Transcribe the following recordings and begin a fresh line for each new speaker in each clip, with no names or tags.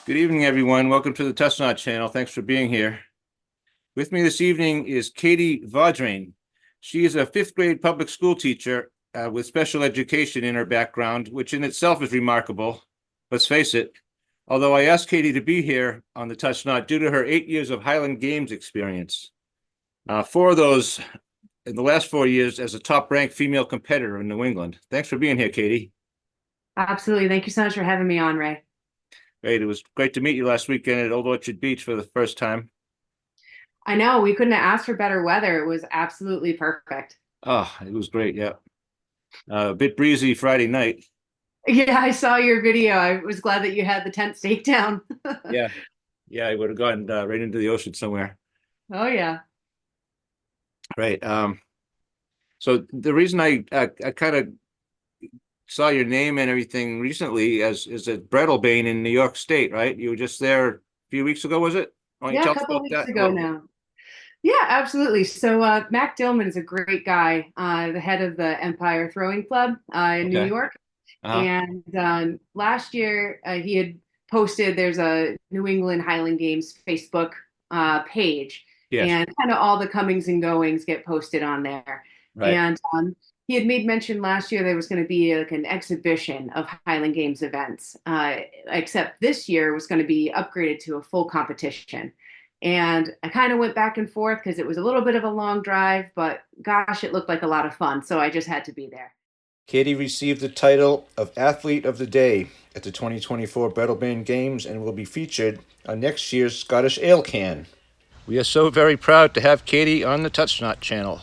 Good evening, everyone. Welcome to the Testnot channel. Thanks for being here. With me this evening is Katie Vaudrain. She is a fifth grade public school teacher with special education in her background, which in itself is remarkable. Let's face it. Although I asked Katie to be here on the Testnot due to her 8 years of Highland Games experience. Four of those in the last 4 years as a top-ranked female competitor in New England. Thanks for being here, Katie.
Absolutely. Thank you so much for having me on, Ray.
Great. It was great to meet you last weekend at Old Orchard Beach for the first time.
I know we couldn't have asked for better weather. It was absolutely perfect.
Oh, it was great. Yeah. A bit breezy Friday night.
Yeah, I saw your video. I was glad that you had the tent stake down.
Yeah. Yeah, I would have gone right into the ocean somewhere.
Oh yeah.
Right. So the reason I kind of saw your name and everything recently is at Brattlebane in New York State, right? You were just there a few weeks ago, was it? Why don't you
Yeah, a
tell us
couple of
about
weeks
that a
ago
little bit?
now. Yeah, absolutely. So Mac Dillman is a great guy, the head of the Empire Throwing Club in New
Okay.
York.
Uh-huh.
And last year he had posted, there's a New England Highland Games Facebook page,
Yes.
and kind of all the comings and goings get posted on there.
Right.
And he had made mention last year there was going to be like an exhibition of Highland Games events, except this year was going to be upgraded to a full competition. And I kind of went back and forth because it was a little bit of a long drive, but gosh, it looked like a lot of fun. So I just had to be there.
Katie received the title of Athlete of the Day at the 2024 Brattlebane Games and will be featured on next year's Scottish Ale Can. We are so very proud to have Katie on the Touchnot channel.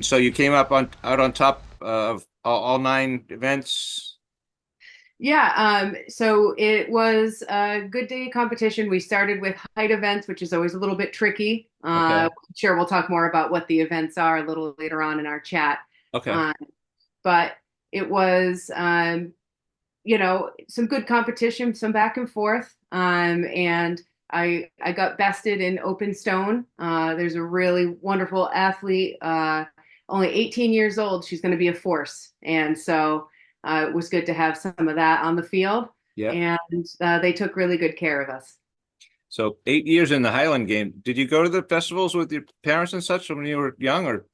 So you came up out on top of all nine events.
Yeah, so it was a good day competition. We started with height events, which is always a little bit tricky.
Okay.
Sure, we'll talk more about what the events are a little later on in our chat.
Okay.
Um, but it was, some good competition, some back and forth. And I got bested in open stone. There's a really wonderful athlete, only 18 years old. She's going to be a force. And so it was good to have some of that on the field.
Yeah.
And they took really good care of us.
So 8 years in the Highland game. Did you go to the festivals with your parents and such when you were young, or?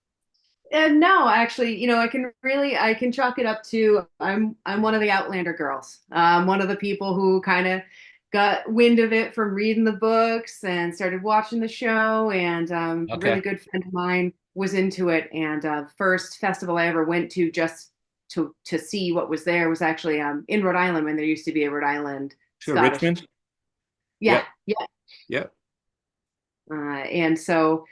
And no, actually, I can chalk it up to I'm one of the Outlander girls. One of the people who kind of got wind of it from reading the books and started watching the show. And a really
Okay.
good friend of mine was into it. And first festival I ever went to just to see what was there was actually in Rhode Island when there used to be a Rhode Island
Sure,
Scottish.
Richmond.
Yeah,
Yep.
yeah.
Yep.
And so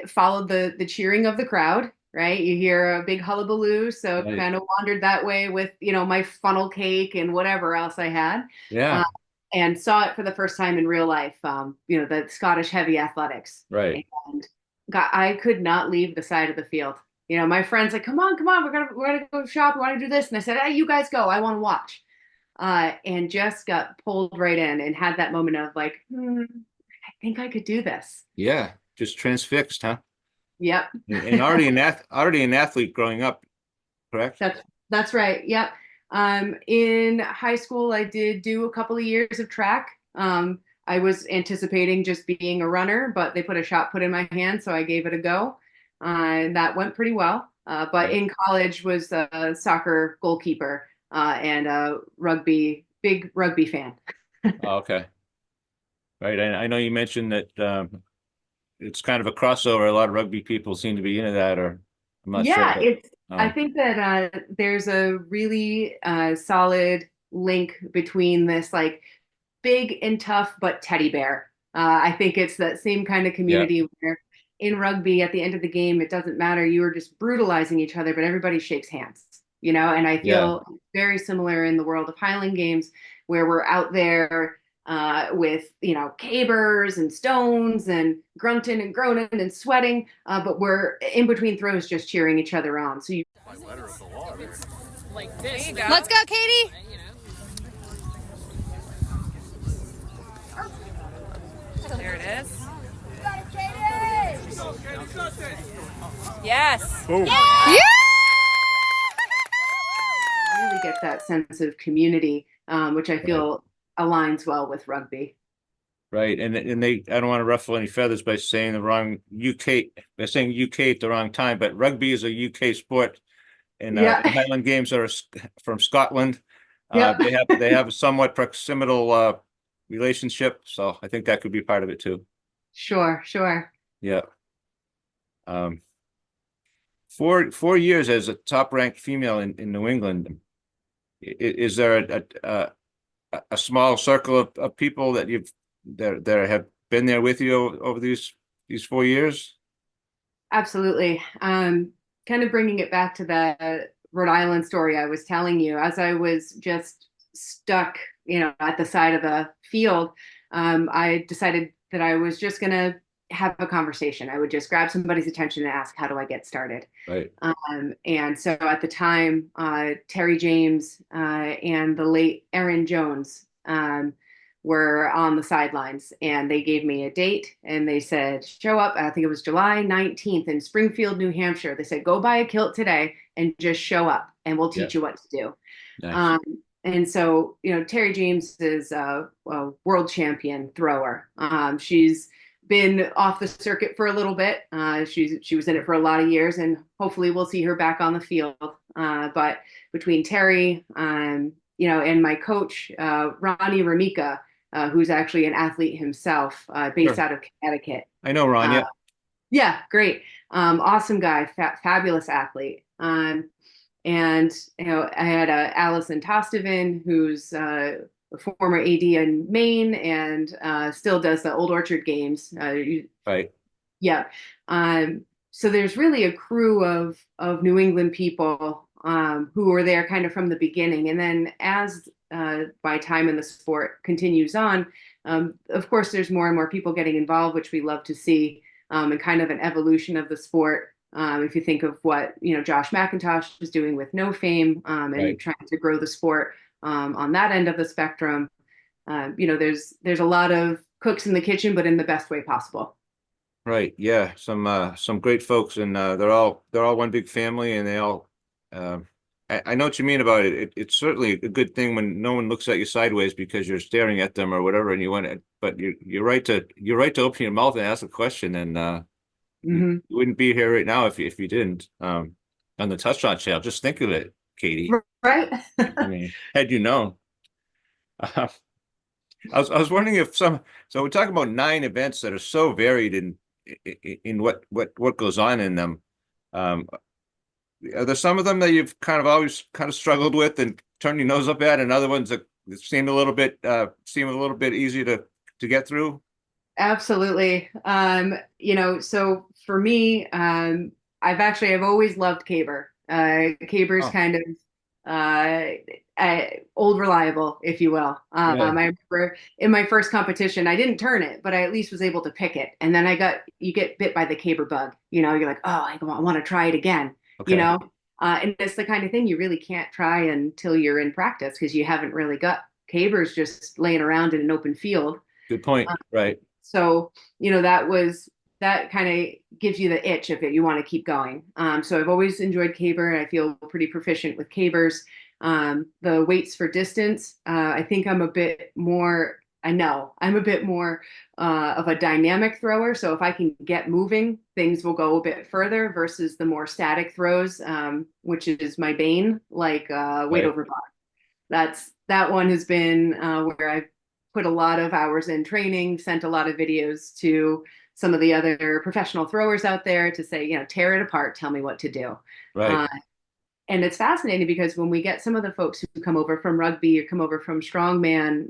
followed the cheering of the crowd, right? You hear a big hullabaloo, so
Right.
kind of wandered that way with my funnel cake and whatever else I had,
Yeah.
uh, and saw it for the first time in real life. The Scottish heavy athletics,
Right.
and I could not leave the side of the field. My friends like, come on, we're gonna go shop. We want to do this, and I said, hey, you guys go. I want to watch. And just got pulled right in and had that moment of like, I think I could do this.
Yeah. Just transfixed, huh?
Yep.
And already an athlete growing up, correct?
That's right. Yep. In high school, I did do a couple of years of track. I was anticipating just being a runner, but they put a shot put in my hand, so I gave it a go. And that went pretty well. But
Right.
in college was a soccer goalkeeper and a big rugby fan.
Oh, okay. Right. I know you mentioned that it's kind of a crossover. A lot of rugby people seem to be into that, or I'm not sure,
Yeah,
but
I
um,
think that there's a really solid link between this like big and tough but teddy bear. I think it's that same kind of
yeah,
community where in rugby at the end of the game it doesn't matter, you are just brutalizing each other, but everybody shakes hands, and I
yeah,
feel very similar in the world of Highland Games where we're out there with cabers and stones and grunting and groaning and sweating, but we're in between throws just cheering each other on. So you
Let's go, Katie. There it is. Yes.
boom.
Yeah.
really get that sense of community, which I
Right.
feel aligns well with rugby.
Right. And they, I don't want to ruffle any feathers by saying the wrong UK, by saying UK at the wrong time, but rugby is a UK sport. And
Yeah.
the Highland Games are from Scotland.
Yep.
They have a somewhat proximal relationship. So I think that could be part of it too.
Sure.
Yeah. Um, 4 years as a top ranked female in New England. Is there a small circle of people that that have been there with you over these 4 years?
Absolutely. Kind of bringing it back to the Rhode Island story I was telling you, as I was just stuck, at the side of the field, I decided that I was just going to have a conversation. I would just grab somebody's attention and ask, how do I get started?
Right.
And so at the time, Terry James and the late Erin Jones were on the sidelines, and they gave me a date and they said, show up. I think it was July 19th in Springfield, New Hampshire. They said, go buy a kilt today and just show up and we'll teach you what to do.
Nice.
And so, Terry James is a world champion thrower. She's been off the circuit for a little bit. She was in it for a lot of years, and hopefully we'll see her back on the field. But between Terry, and my coach, Ronnie Ramika, who's actually an athlete himself, based out of Connecticut.
I know Ron, yeah.
Yeah, great. Awesome guy, fabulous athlete. And I had Allison Tostevin, who's a former AD in Maine and still does the Old Orchard games.
Right.
Yeah. So there's really a crew of New England people who were there kind of from the beginning. And then as my time in the sport continues on, of course, there's more and more people getting involved, which we love to see, and kind of an evolution of the sport. If you think of what, Josh McIntosh is doing with No Fame, and
Right.
trying to grow the sport on that end of the spectrum, there's a lot of cooks in the kitchen, but in the best way possible.
Right. Yeah. Some great folks, and they're all one big family, and they all. I know what you mean about it. It's certainly a good thing when no one looks at you sideways because you're staring at them or whatever, and you want it. But you're right to open your mouth and ask a question, and
Mm-hmm.
you wouldn't be here right now if you didn't. On the touchdown channel, just think of it, Katie.
Right.
I mean, had you known. I was wondering if so we're talking about 9 events that are so varied in what goes on in them. Are there some of them that you've kind of always kind of struggled with and turned your nose up at, and other ones that seem a little bit easier to get through?
Absolutely. So for me, I've always loved caber. Caber's kind of old reliable, if you will.
Yeah.
I remember in my first competition, I didn't turn it, but I at least was able to pick it. And then you get bit by the caber bug. You're like, oh, I want to try it again.
Okay.
And it's the kind of thing you really can't try until you're in practice, because you haven't really got cabers just laying around in an open field.
Good point. Right.
So, that kind of gives you the itch if you want to keep going. So I've always enjoyed caber, and I feel pretty proficient with cabers. The weights for distance, I think I'm a bit more of a dynamic thrower. So if I can get moving, things will go a bit further versus the more static throws, which is my bane, like weight over bar. That one has been where I've put a lot of hours in training, sent a lot of videos to some of the other professional throwers out there to say, tear it apart, tell me what to do.
Right.
And it's fascinating because when we get some of the folks who come over from rugby or come over from strongman,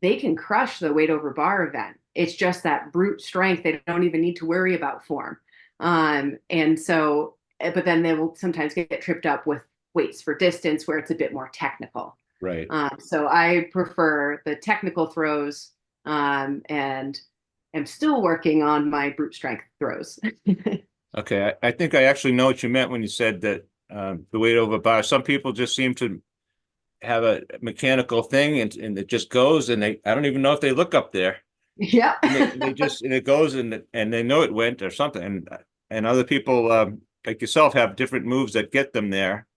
they can crush the weight over bar event. It's just that brute strength. They don't even need to worry about form. And so, but then they will sometimes get tripped up with weights for distance where it's a bit more technical.
Right.
So I prefer the technical throws, and am still working on my brute strength throws.
Okay. I think I actually know what you meant when you said that the weight over bar. Some people just seem to have a mechanical thing and it just goes, and I don't even know if they look up there.
Yeah.
And it goes and they know it went or something. And other people like yourself have different moves that get them there.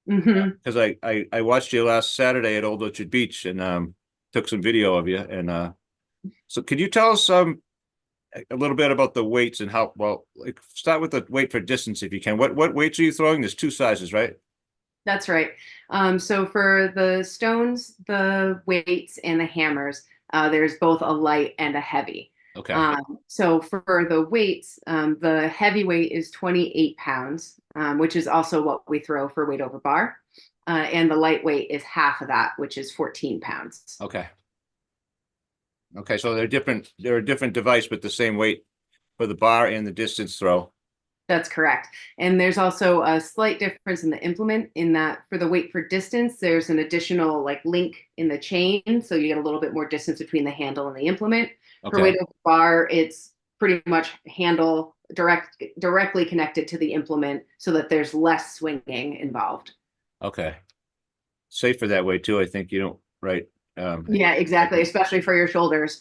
Mm-hmm.
Because I watched you last Saturday at Old Orchard Beach, and took some video of you. And so could you tell us a little bit about the weights and how, well, like start with the weight for distance if you can. What weights are you throwing? There's two sizes, right?
That's right. So for the stones, the weights, and the hammers, there's both a light and a heavy.
Okay.
So for the weights, the heavy weight is 28 pounds, which is also what we throw for weight over bar. And the lightweight is half of that, which is 14 pounds.
Okay. Okay, so they're a different device, but the same weight for the bar and the distance throw.
That's correct. And there's also a slight difference in the implement in that for the weight for distance, there's an additional like link in the chain. So you get a little bit more distance between the handle and the implement. For weight
Okay.
over bar, it's pretty much handle directly connected to the implement so that there's less swinging involved.
Okay. Safer that way too, I think, you don't, right?
Yeah, exactly, especially for your shoulders.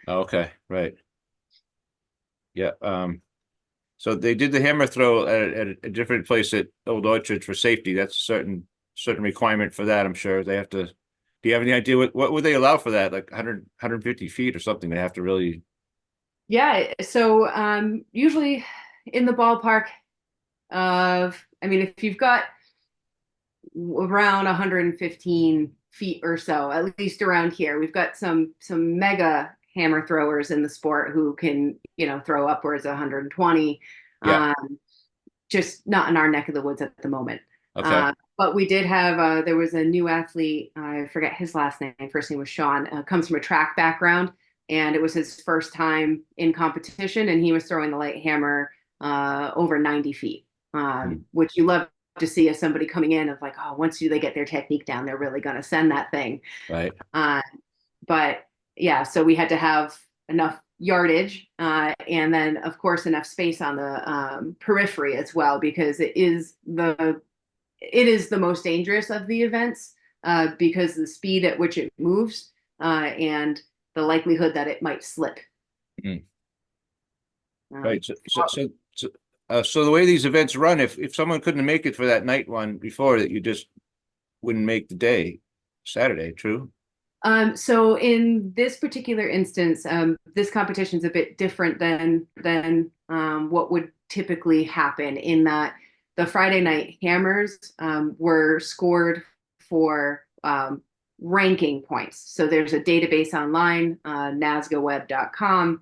Okay, right. Yeah. So they did the hammer throw at a different place at Old Orchard for safety. That's a certain requirement for that, I'm sure. They have to, do you have any idea what would they allow for that? Like 150 feet or something? They have to really,
Yeah, so usually in the ballpark of, I mean, if you've got around 115 feet or so, at least around here, we've got some mega hammer throwers in the sport who can, throw upwards of 120.
yeah.
Just not in our neck of the woods at the moment.
Okay.
But we did have, there was a new athlete, I forget his last name, first name was Sean, comes from a track background, and it was his first time in competition, and he was throwing the light hammer over 90 feet, which you love to see as somebody coming in of like, oh, once they get their technique down, they're really going to send that thing.
Right.
But yeah, so we had to have enough yardage and then of course enough space on the periphery as well, because it is the most dangerous of the events because the speed at which it moves and the likelihood that it might slip.
Mm. Right. So the way these events run, if someone couldn't make it for that night one before, that you just wouldn't make the day, Saturday, true?
So in this particular instance, this competition is a bit different than what would typically happen in that the Friday night hammers were scored for ranking points. So there's a database online, nasgaweb.com,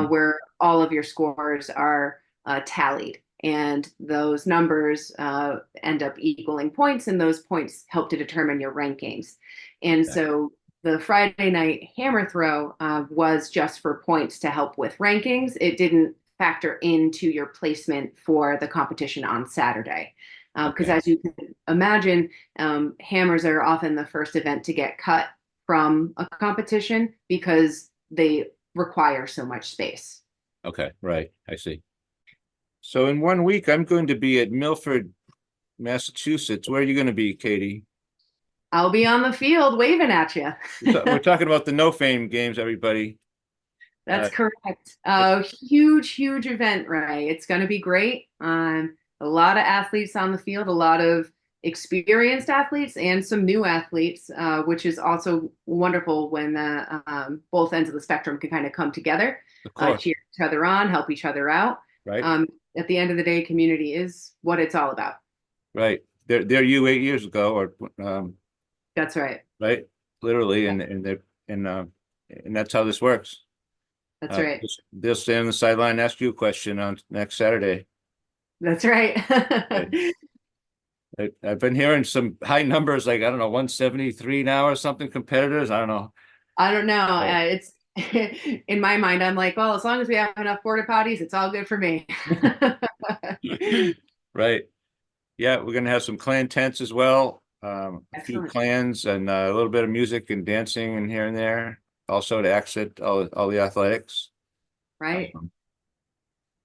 where all of your scores are tallied. And those numbers end up equaling points, and those points help to determine your rankings. And so the Friday night hammer throw was just for points to help with rankings. It didn't factor into your placement for the competition on Saturday. Because as you can imagine, hammers are often the first event to get cut from a competition because they require so much space.
Okay, right. I see. So in 1 week, I'm going to be at Milford, Massachusetts. Where are you going to be, Katie?
I'll be on the field waving at you.
We're talking about the No Fame games, everybody.
That's correct. Huge event, Ray. It's going to be great. A lot of athletes on the field, a lot of experienced athletes and some new athletes, which is also wonderful when both ends of the spectrum can kind of come together, cheer each other on, help each other out.
Right.
At the end of the day, community is what it's all about.
Right. They're you 8 years ago, or
That's right.
right, literally, and that's how this works.
That's right.
They'll stand on the sideline and ask you a question on next Saturday.
That's right.
I've been hearing some high numbers, like, I don't know, 173 now or something, competitors. I don't know.
I don't know. It's in my mind, I'm like, well, as long as we have enough porta potties, it's all good for me.
Right. Yeah, we're gonna have some clan tents as well. A few clans and a little bit of music and dancing and here and there, also to accent all the athletics.
Right.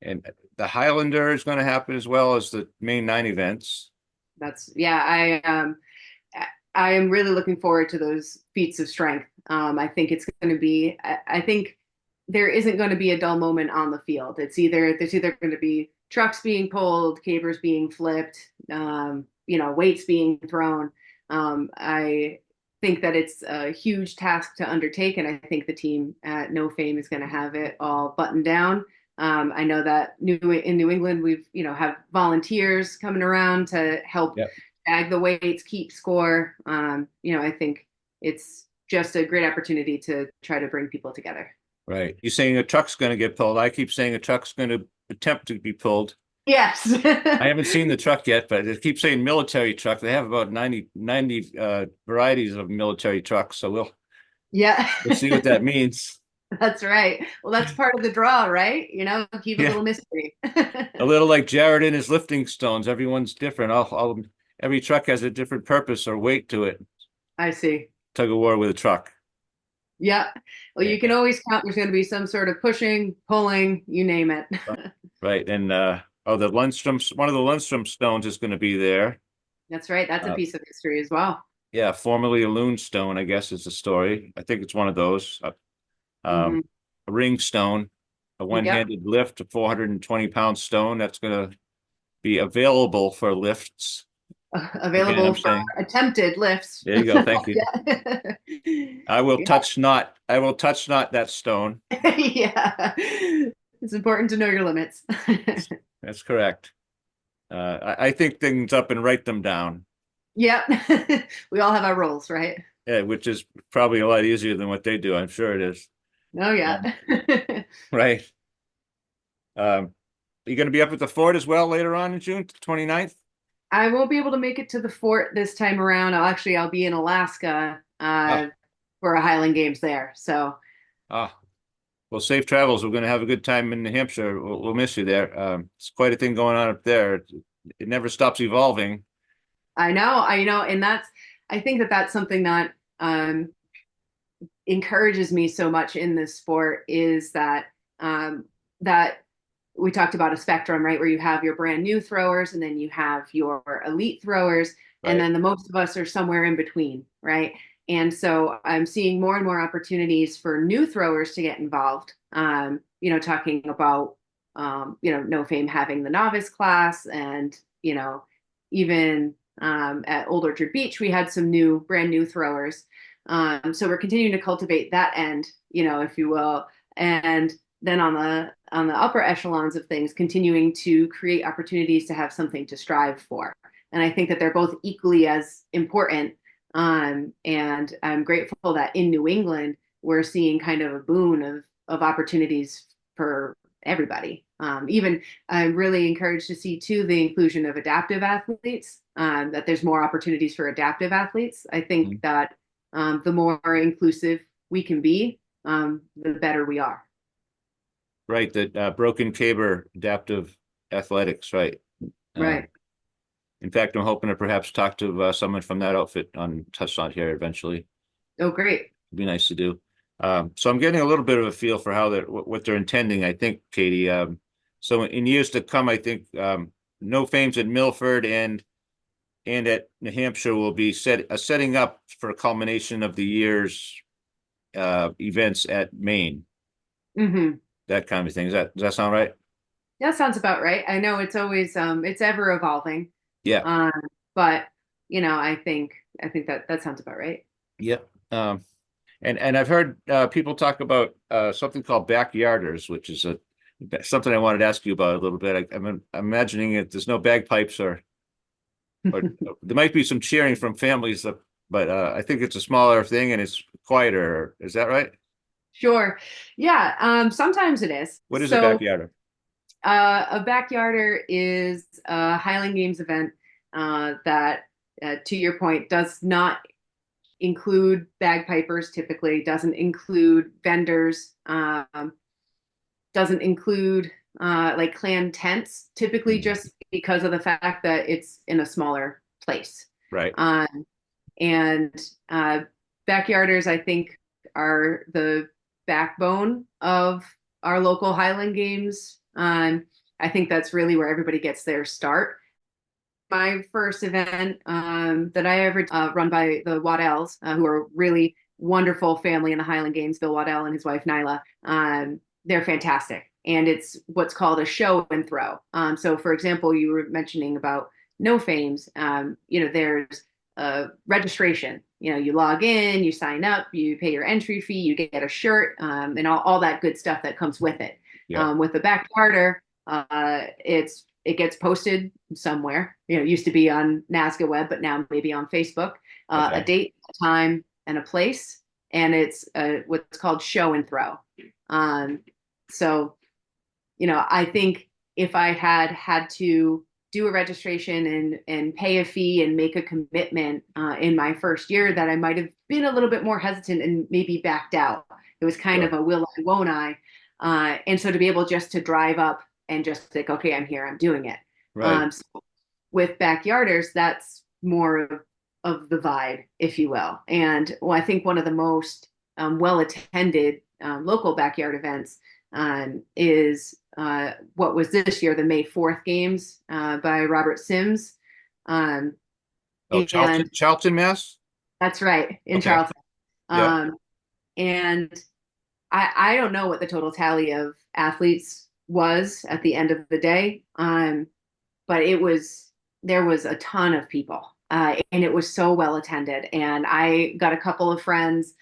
And the Highlander is going to happen as well as the main 9 events.
I am really looking forward to those feats of strength. I think it's going to be. I think there isn't going to be a dull moment on the field. There's either going to be trucks being pulled, cabers being flipped, weights being thrown. think that it's a huge task to undertake, and I think the team at No Fame is going to have it all buttoned down. I know that in New England, we've have volunteers coming around to help
Yep.
bag the weights, keep score. I think it's just a great opportunity to try to bring people together.
Right. You're saying a truck's going to get pulled. I keep saying a truck's going to attempt to be pulled.
Yes.
I haven't seen the truck yet, but it keeps saying military truck. They have about 90 varieties of military trucks. So we'll see what that means.
That's right. Well, that's part of the draw, right? Keep a little mystery.
A little like Jared and his lifting stones. Everyone's different. Every truck has a different purpose or weight to it.
I see.
Tug of war with a truck.
Yeah. Well, you can always count. There's going to be some sort of pushing, pulling, you name it.
Right. And the Lundstrom, one of the Lundstrom stones is going to be there.
That's right. That's a piece of history as well.
Yeah, formerly a loon stone, I guess is the story. I think it's one of those. A ring stone, a one-handed lift, a 420-pound stone that's going to be available for lifts.
Available for attempted lifts.
There you go. Thank you. I will touch not that stone.
Yeah. It's important to know your limits.
That's correct. I think things up and write them down.
Yep. We all have our roles, right?
Yeah, which is probably a lot easier than what they do. I'm sure it is.
Oh, yeah.
Right. You going to be up at the fort as well later on in June 29th?
I won't be able to make it to the fort this time around. I'll be in Alaska for a Highland Games there. So.
Well, safe travels. We're going to have a good time in New Hampshire. We'll miss you there. It's quite a thing going on up there. It never stops evolving.
I know. And I think that's something that encourages me so much in this sport is that we talked about a spectrum, right? Where you have your brand new throwers and then you have your elite throwers. Right. And then the most of us are somewhere in between, right? And so I'm seeing more and more opportunities for new throwers to get involved. Talking about, No Fame having the novice class and, even at Old Orchard Beach, we had some brand new throwers. So we're continuing to cultivate that end, if you will. And then on the upper echelons of things, continuing to create opportunities to have something to strive for. And I think that they're both equally as important. And I'm grateful that in New England, we're seeing kind of a boon of opportunities for everybody. Even I'm really encouraged to see too the inclusion of adaptive athletes, that there's more opportunities for adaptive athletes. I think that the more inclusive we can be, the better we are.
Right, that Broken Caber Adaptive Athletics, right?
Right.
In fact, I'm hoping to perhaps talk to someone from that outfit on Touchdown here eventually.
Oh, great.
It'd be nice to do. So I'm getting a little bit of a feel for what they're intending, I think, Katie. So in years to come, I think No Fames at Milford and at New Hampshire will be setting up for a culmination of the year's events at Maine.
Mm-hmm.
That kind of thing. Does that sound right?
That sounds about right. I know it's always it's ever evolving.
Yeah.
But I think that sounds about right.
Yeah. And I've heard people talk about something called backyarders, which is something I wanted to ask you about a little bit. I'm imagining there's no bagpipes or there might be some cheering from families, but I think it's a smaller thing and it's quieter. Is that right?
Sure. Yeah. Sometimes it is.
What is a backyarder?
A backyarder is a Highland Games event that, to your point, does not include bagpipers typically, doesn't include vendors, doesn't include like clan tents typically, just because of the fact that it's in a smaller place.
Right.
And backyarders, I think, are the backbone of our local Highland Games. I think that's really where everybody gets their start. My first event that I ever run by the Waddells, who are really wonderful family in the Highland Games, Bill Waddell and his wife Nyla. They're fantastic. And it's what's called a show and throw. So for example, you were mentioning about No Fames, there's registration. you log in, you sign up, you pay your entry fee, you get a shirt, and all that good stuff that comes with it.
Yeah.
With the backyarder, it gets posted somewhere. It used to be on NASGA web, but now maybe on Facebook. A date, a time, and a place, and it's what's called show and throw. So, I think if I had to do a registration and pay a fee and make a commitment in my first year, that I might have been a little bit more hesitant and maybe backed out. It was kind of a will I, won't I? And so to be able just to drive up and just think, okay, I'm here, I'm doing it.
Right.
So with backyarders, that's more of the vibe, if you will. And I think one of the most well-attended local backyard events is what was this year, the May 4th games by Robert Sims. And
Charlton, Mass.
That's right, in
Okay.
Charlton.
Yeah.
And I don't know what the total tally of athletes was at the end of the day, but there was a ton of people, and it was so well attended. And I got a couple of friends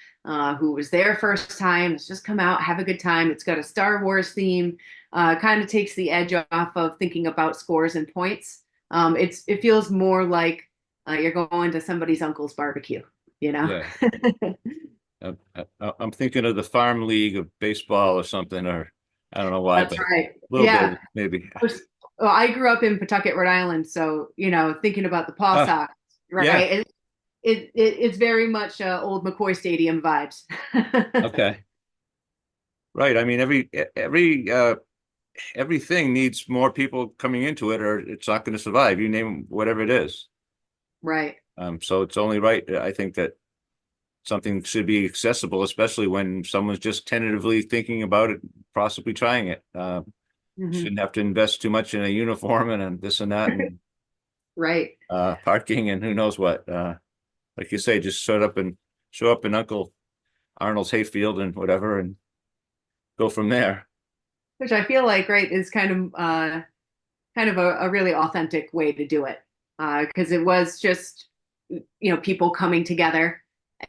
who was there first time. Let's just come out, have a good time. It's got a Star Wars theme. Kind of takes the edge off of thinking about scores and points. It feels more like you're going to somebody's uncle's barbecue,
Yeah. I'm thinking of the Farm League of baseball or something, or I don't know why,
That's
but
right.
a little
Yeah.
bit maybe.
Well, I grew up in Pawtucket, Rhode Island, so thinking about the Paw Sox, right?
Yeah.
It's very much old McCoy Stadium vibes.
Okay. Right. I mean, everything needs more people coming into it, or it's not going to survive. You name whatever it is.
Right.
So it's only right. I think that something should be accessible, especially when someone's just tentatively thinking about it, possibly trying it. Shouldn't have to invest too much in a uniform and this and that, and
Right.
parking and who knows what. Like you say, just show up in Uncle Arnold's hayfield and whatever, and go from there.
Which I feel like, right, is kind of a really authentic way to do it, because it was just people coming together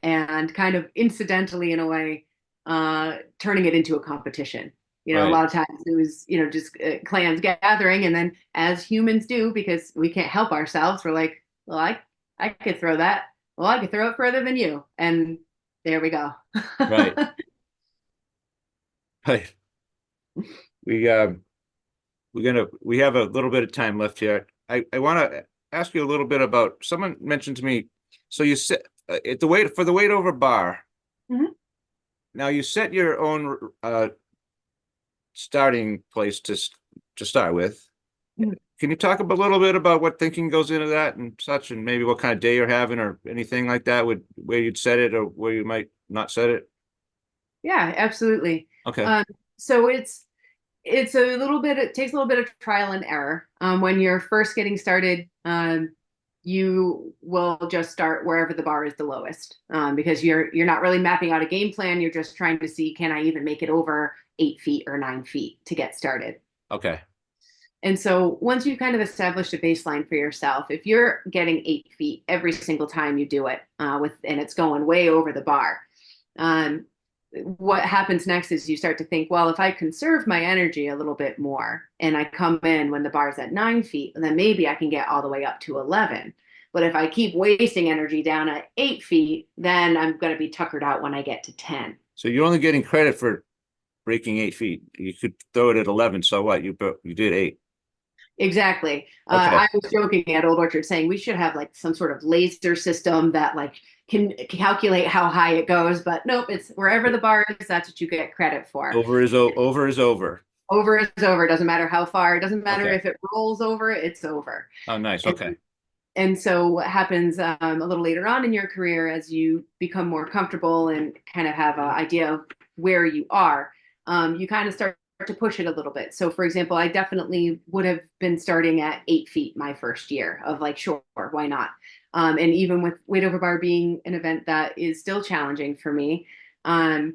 and kind of incidentally, in a way, turning it into a competition. A
Right.
lot of times it was just clans gathering, and then as humans do, because we can't help ourselves, we're like, well, I could throw that. Well, I could throw it further than you, and there we go.
Right. Right. We have a little bit of time left here. I want to ask you a little bit about, someone mentioned to me, so you set at the weight for the weight over bar.
Mhm.
Now you set your own starting place to start with.
Mhm.
Can you talk a little bit about what thinking goes into that and such, and maybe what kind of day you're having or anything like that, where you'd set it or where you might not set it?
Yeah, absolutely.
Okay.
So it's a little bit, it takes a little bit of trial and error. When you're first getting started, you will just start wherever the bar is the lowest, because you're not really mapping out a game plan. You're just trying to see, can I even make it over 8 feet or 9 feet to get started?
Okay.
And so once you've kind of established a baseline for yourself, if you're getting 8 feet every single time you do it, and it's going way over the bar, what happens next is you start to think, well, if I conserve my energy a little bit more and I come in when the bar's at 9 feet, then maybe I can get all the way up to 11. But if I keep wasting energy down at 8 feet, then I'm going to be tuckered out when I get to 10.
So you're only getting credit for breaking 8 feet. You could throw it at 11. So what? You did 8.
Exactly.
Okay.
I was joking at Old Orchard saying we should have like some sort of laser system that like can calculate how high it goes, but nope, it's wherever the bar is, that's what you get credit for.
Over is over.
Over is over. Doesn't matter how far. It doesn't matter
Okay.
if it rolls over, it's over.
Oh, nice. Okay.
And so what happens a little later on in your career, as you become more comfortable and kind of have an idea of where you are, you kind of start to push it a little bit. So for example, I definitely would have been starting at 8 feet my first year of like, sure, why not? And even with weight over bar being an event that is still challenging for me, I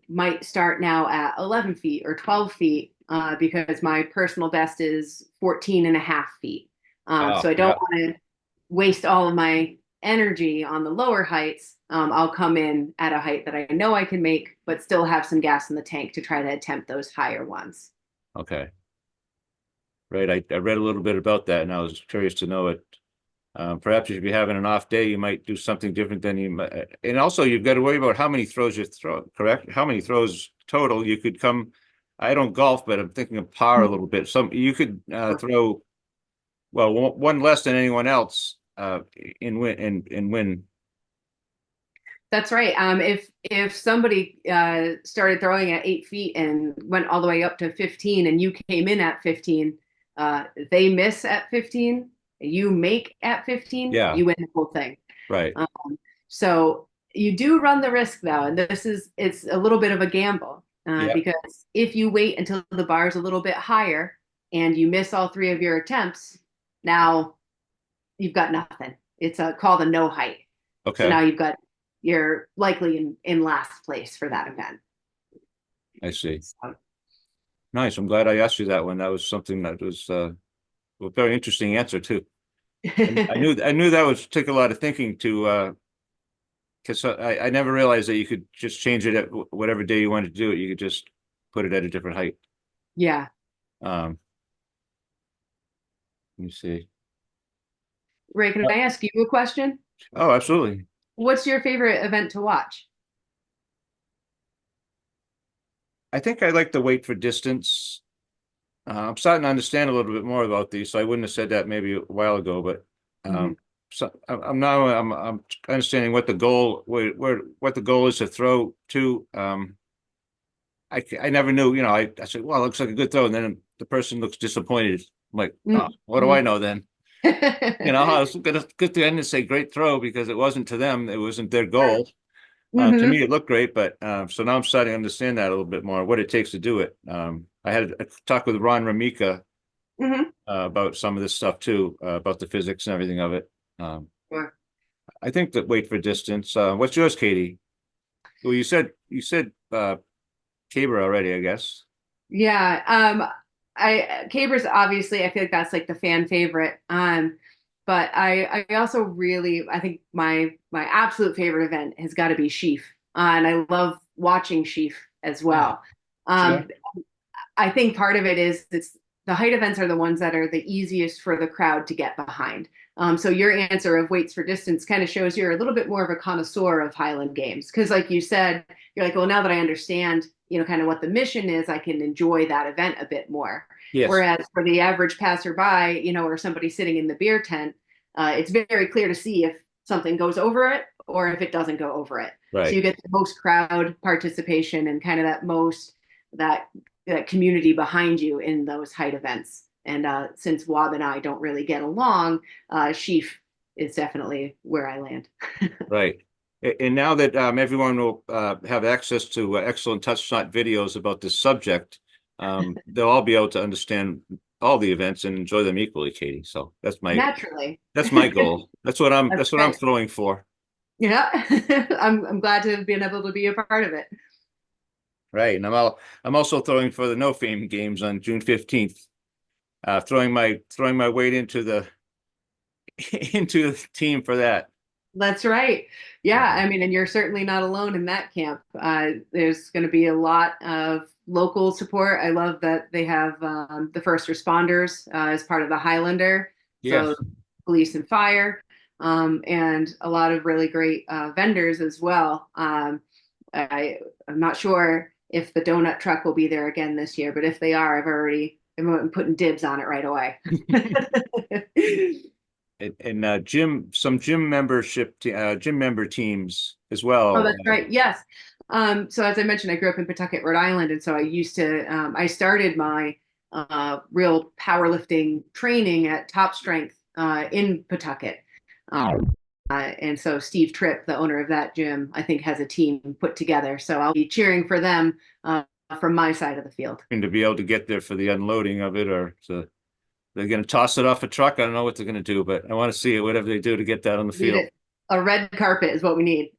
might start now at 11 feet or 12 feet because my personal best is 14 and a half feet. So I don't want to waste all of my energy on the lower heights, I'll come in at a height that I know I can make, but still have some gas in the tank to try to attempt those higher ones.
Okay. Right. I read a little bit about that and I was curious to know it. Perhaps if you're having an off day, you might do something different than you might. And also you've got to worry about how many throws you throw, correct? How many throws total you could come. I don't golf, but I'm thinking of par a little bit. You could throw, well, one less than anyone else in win.
That's right. If somebody started throwing at 8 feet and went all the way up to 15, and you came in at 15, they miss at 15, you make at 15,
Yeah.
you win the whole thing.
Right.
So you do run the risk though, and it's a little bit of a gamble because if you wait until the bar is a little bit higher and you miss all three of your attempts, now you've got nothing. It's called a no height.
Okay.
So now you're likely in last place for that event.
I see.
So.
Nice. I'm glad I asked you that one. That was something that was a very interesting answer too. I knew that would take a lot of thinking to because I never realized that you could just change it at whatever day you wanted to do it. You could just put it at a different height.
Yeah.
Let me see.
Ray, can I ask you a question?
Oh, absolutely.
What's your favorite event to watch?
I think I like to wait for distance. I'm starting to understand a little bit more about these, so I wouldn't have said that maybe a while ago, but so I'm understanding what the goal what the goal is to throw to. I never knew, I said, well, it looks like a good throw, and then the person looks disappointed. I'm like, oh, what do I know then? I was gonna good thing I didn't say great throw because it wasn't to them, it wasn't their goal. To me, it looked great, but so now I'm starting to understand that a little bit more, what it takes to do it. I had a talk with Ron Ramika about some of this stuff too, about the physics and everything of it.
Sure.
I think that wait for distance. What's yours, Katie? Well, you said Caber already, I guess.
Yeah. Caber's obviously, I feel like that's like the fan favorite. But I also really, I think my absolute favorite event has got to be Sheaf. And I love watching Sheaf as well.
Sure.
I think part of it is the height events are the ones that are the easiest for the crowd to get behind. So your answer of weights for distance kind of shows you're a little bit more of a connoisseur of Highland games. Because like you said, you're like, well, now that I understand, kind of what the mission is, I can enjoy that event a bit more.
Yes.
Whereas for the average passerby, or somebody sitting in the beer tent, it's very clear to see if something goes over it or if it doesn't go over it.
Right.
So you get the most crowd participation and kind of that community behind you in those height events. And since Wab and I don't really get along, Sheaf is definitely where I land.
Right. And now that everyone will have access to excellent touch shot videos about this subject, they'll all be able to understand all the events and enjoy them equally, Katie. So that's my goal. That's what I'm throwing for.
Yeah, I'm glad to have been able to be a part of it.
Right, and I'm also throwing for the No Fame Games on June 15th. Throwing my weight into the team for that.
That's right. Yeah, I mean, and you're certainly not alone in that camp. There's going to be a lot of local support. I love that they have the first responders as part of the Highlander.
Yes.
So police and fire, and a lot of really great vendors as well. I'm not sure if the donut truck will be there again this year, but if they are, I'm putting dibs on it right away.
And some gym member teams as well.
Oh, that's right. Yes. So as I mentioned, I grew up in Pawtucket, Rhode Island, and so I started my real powerlifting training at Top Strength in Pawtucket. And so Steve Tripp, the owner of that gym, I think has a team put together. So I'll be cheering for them from my side of the field.
And to be able to get there for the unloading of it, or they're going to toss it off a truck. I don't know what they're going to do, but I want to see it, whatever they do to get that on the field.
A red carpet is what we need.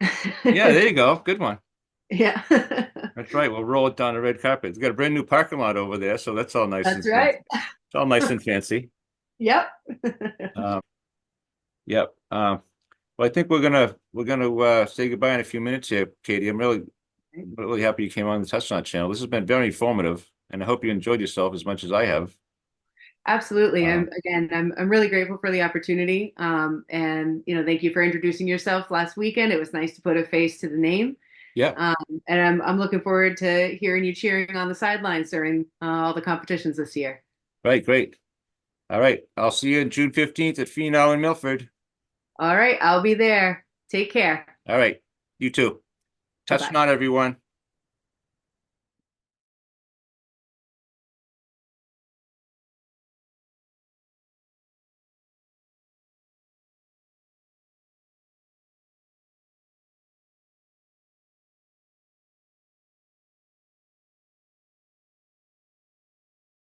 Yeah, there you go. Good one.
Yeah.
That's right. We'll roll it down the red carpet. It's got a brand new parking lot over there, so that's all nice.
That's right.
Fancy. It's all nice and fancy.
Yep.
Yep. Well, I think we're gonna say goodbye in a few minutes here, Katie. I'm really happy you came on the Touchdown channel. This has been very informative, and I hope you enjoyed yourself as much as I have.
Absolutely.
Uh,
I'm really grateful for the opportunity. And thank you for introducing yourself last weekend. It was nice to put a face to the name.
Yeah,
And I'm looking forward to hearing you cheering on the sidelines during all the competitions this year.
right, great. All right, I'll see you on June 15th at Phenol in Milford.
All right, I'll be there. Take care.
All right, you too.
Bye-bye.
Touchdown, everyone.